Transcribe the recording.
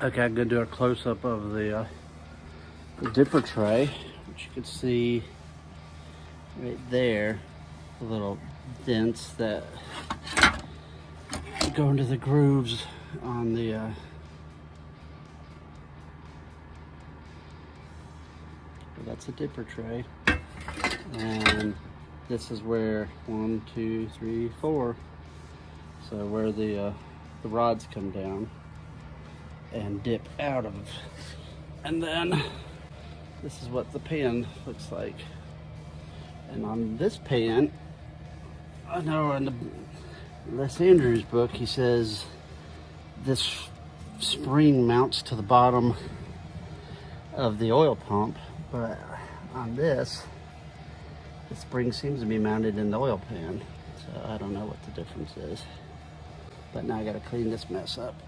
Okay, I'm gonna do a close-up of the dipper tray, which you can see right there, the little dents that go into the grooves on the that's a dipper tray. And this is where 1, 2, 3, 4. So where the rods come down and dip out of. And then this is what the pan looks like. And on this pan, I know in the Les Andrews book, he says this spring mounts to the bottom of the oil pump, but on this, the spring seems to be mounted in the oil pan. So I don't know what the difference is. But now I gotta clean this mess up.